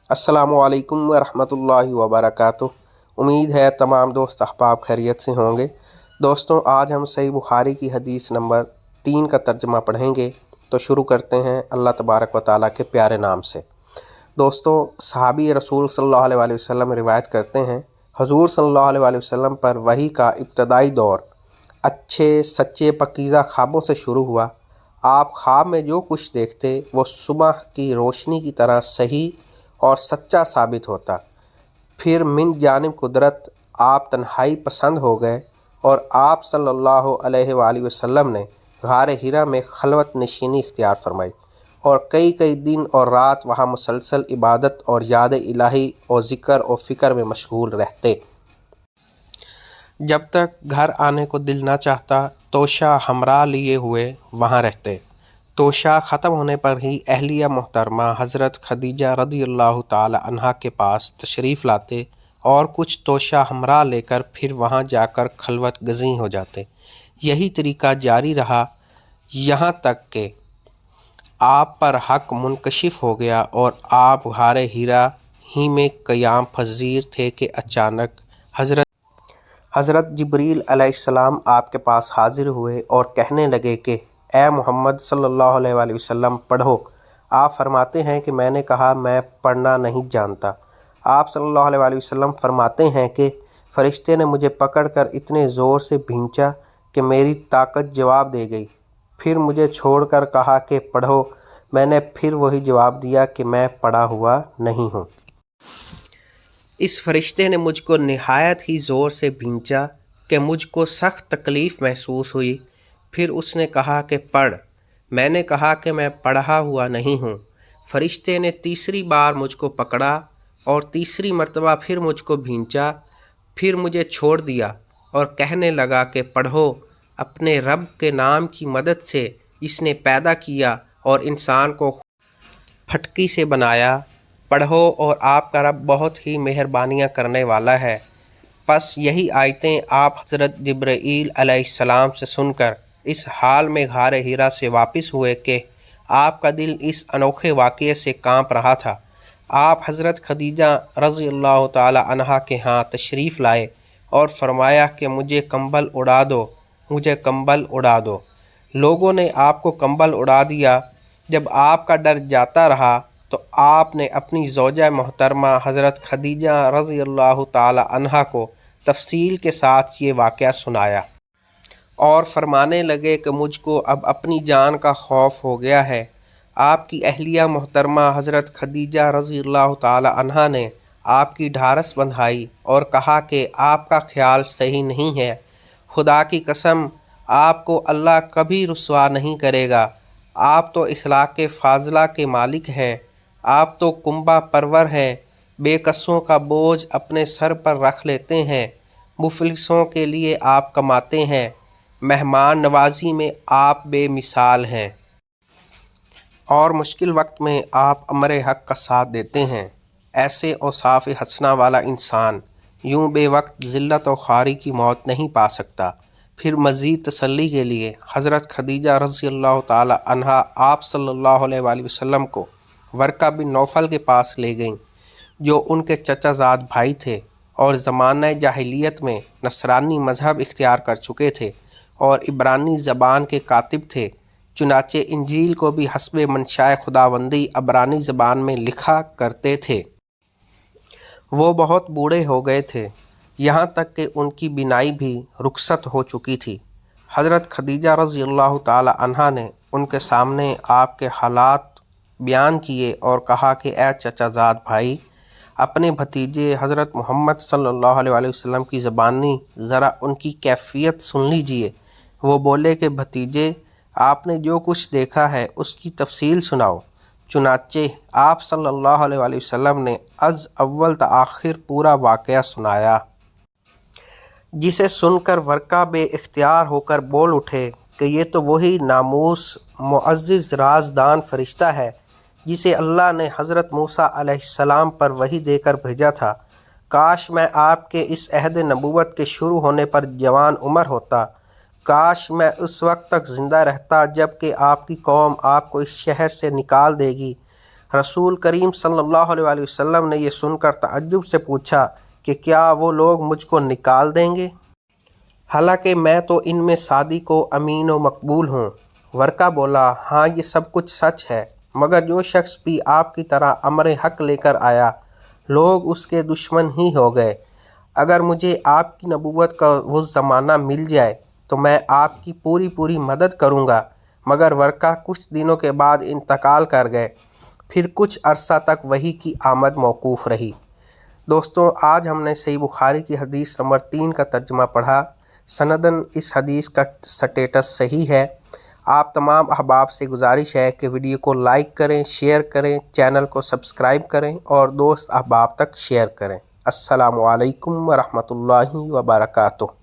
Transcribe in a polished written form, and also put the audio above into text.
अस्सलामु अलैकुम वरहमतुल्लाहि वबरकातुह। उम्मीद है तमाम दोस्त अहबाब खैरियत से होंगे। दोस्तों, आज हम सही बुखारी की हदीस नंबर 3 का तर्जमा पढ़ेंगे। तो शुरू करते हैं अल्लाह तबारक व तआला के प्यारे नाम से। दोस्तों, सहाबी रसूल सल्लल्लाहु अलैहि वसल्लम रिवायत करते हैं, हुजूर सल्लल्लाहु अलैहि वसल्लम पर वही का इब्तदाई दौर अच्छे सच्चे पकीज़ा ख्वाबों से शुरू हुआ। आप ख्वाब में जो कुछ देखते वो सुबह की रोशनी की तरह सही और सच्चा साबित होता। फिर मिन जानिब कुदरत आप तन्हाई पसंद हो गए और आप सल्लल्लाहु अलैहि वसल्लम ने गार हिरा में खलवत नशीनी इख्तियार फरमाई और कई कई दिन और रात वहाँ मुसलसल इबादत और याद इलाही और ज़िक्र और फ़िक्र में मशगूल रहते। जब तक घर आने को दिल न चाहता तोशा हमरा लिए हुए वहाँ रहते। तोशा ख़त्म होने पर ही अहलिया मोहतरमा हज़रत खदीजा रज़ियल्लाहु ताला अन्हा के पास तशरीफ़ लाते और कुछ तोशा हमरा लेकर फिर वहाँ जाकर खलवत गज़ी हो जाते। यही तरीक़ा जारी रहा यहाँ तक कि आप पर हक़ मुनकशिफ हो गया और आप गारे हीरा ही में क़याम पज़ीर थे कि अचानक हज़रत जिब्रील अलैहिस्सलाम आपके पास हाज़िर हुए और कहने लगे कि ए मोहम्मद सल्लल्लाहु अलैहि वसल्लम पढ़ो। आप फरमाते हैं कि मैंने कहा मैं पढ़ना नहीं जानता। आप सल्लल्लाहु अलैहि वसल्लम फरमाते हैं कि फ़रिश्ते ने मुझे पकड़कर इतने ज़ोर से भींचा कि मेरी ताकत जवाब दे गई। फिर मुझे छोड़कर कहा कि पढ़ो। मैंने फिर वही जवाब दिया कि मैं पढ़ा हुआ नहीं हूँ। इस फरिश्ते ने मुझको नहायत ही ज़ोर से भींचा कि मुझको सख्त तकलीफ़ महसूस हुई। फिर उसने कहा कि पढ़। मैंने कहा कि मैं पढ़ा हुआ नहीं हूँ। फरिश्ते ने तीसरी बार मुझको पकड़ा और तीसरी मर्तबा फिर मुझको भींचा। फिर मुझे छोड़ दिया और कहने लगा कि पढ़ो अपने रब के नाम की मदद से जिसने पैदा किया और इंसान को फटकी से बनाया। पढ़ो और आपका रब बहुत ही मेहरबानियाँ करने वाला है। बस यही आयतें आप हज़रत जिब्रील अलैहिस्सलाम से सुनकर इस हाल में गार हीरा से वापस हुए कि आपका दिल इस अनोखे वाक़ये से कांप रहा था। आप हज़रत खदीजा रज़ियल्लाहु ताला अन्हा के यहाँ तशरीफ़ लाए और फरमाया कि मुझे कंबल उड़ा दो, मुझे कंबल उड़ा दो। लोगों ने आपको कंबल उड़ा दिया। जब आपका डर जाता रहा तो आपने अपनी ज़ौजा मोहतरमा हज़रत खदीजा रज़ियल्लाहु ताला अन्हा को तफसील के साथ ये वाक़या सुनाया और फरमाने लगे कि मुझको अब अपनी जान का खौफ हो गया है। आपकी अहलिया मोहतरमा हज़रत खदीजा रज़ियल्लाहु ताला अन्हा ने आपकी ढारस बंधाई और कहा कि आपका ख्याल सही नहीं है। खुदा की कसम आपको अल्लाह कभी रुसवा नहीं करेगा। आप तो इखलाक़ फ़ाज़ला के मालिक हैं। आप तो कुंबा परवर हैं। बेकसों का बोझ अपने सर पर रख लेते हैं। मुफलिसों के लिए आप कमाते हैं। मेहमान नवाजी में आप बेमिसाल हैं और मुश्किल वक्त में आप अमरे हक़ का साथ देते हैं। ऐसे औसाफ़ हसना वाला इंसान यूँ बेवक्त ज़िल्लत और ख़ारी की मौत नहीं पा सकता। फिर मज़ीद तसल्ली के लिए हज़रत खदीजा रज़ियल्लाहु ताला अन्हा आप सल्लल्लाहु अलैहि वसल्लम को वर्का बिन नौफल के पास ले गईं, जो उनके चचाज़ाद भाई थे और ज़माना जाहिलियत में नसरानी मज़हब इख्तियार कर चुके थे और इब्रानी ज़बान के कातिब थे। चुनाचे इंजील को भी हस्बे मंशाए खुदावंदी अब्रानी ज़बान में लिखा करते थे। वो बहुत बूढ़े हो गए थे, यहाँ तक कि उनकी बिनाई भी रुखसत हो चुकी थी। हज़रत खदीजा रज़ियल्लाहु ताला अन्हा ने उनके सामने आपके हालात बयान किए और कहा कि ए चचाज़ाद भाई, अपने भतीजे हज़रत मोहम्मद सल्लल्लाहु अलैहि वसल्लम की ज़बानी ज़रा उनकी कैफ़ियत सुन लीजिए। वो बोले कि भतीजे, आपने जो कुछ देखा है उसकी तफसील सुनाओ। चुनाचे आप सल्लल्लाहु अलैहि वसल्लम ने अज़ अव्वल ता आखिर पूरा वाक़या सुनाया, जिसे सुनकर वर्का बेइख्तियार होकर बोल उठे कि ये तो वही नामूस मुअज़्ज़िज़ राज़दान फ़रिश्ता है जिसे अल्लाह ने हज़रत मूसा अलैहिस्सलाम पर वही देकर भेजा था। काश मैं आपके इस अहद नबूवत के शुरू होने पर जवान उम्र होता। काश मैं उस वक्त तक ज़िंदा रहता जब कि आपकी कौम आपको इस शहर से निकाल देगी। रसूल करीम सल्लल्लाहु अलैहि वसल्लम ने यह सुनकर तअज्जुब से पूछा कि क्या वो लोग मुझको निकाल देंगे, हालांकि मैं तो इनमें सादिक व अमीन व मकबूल हूँ। वर्का बोला, हाँ ये सब कुछ सच है, मगर जो शख्स भी आपकी तरह अमर हक लेकर आया, लोग उसके दुश्मन ही हो गए। अगर मुझे आपकी नबूवत का वो ज़माना मिल जाए तो मैं आपकी पूरी मदद करूँगा। मगर वर्का कुछ दिनों के बाद इंतकाल कर गए। फिर कुछ अरसा तक वही की आमद मौकूफ़ रही। दोस्तों, आज हमने सही बुखारी की हदीस नंबर 3 का तर्जुमा पढ़ा। सनदन इस हदीस का स्टेटस सही है। आप तमाम अहबाब से गुजारिश है कि वीडियो को लाइक करें, शेयर करें, चैनल को सब्सक्राइब करें और दोस्त अहबाब तक शेयर करें। अस्सलामु अलैकुम व रहमतुल्लाहि व बरकातुहू।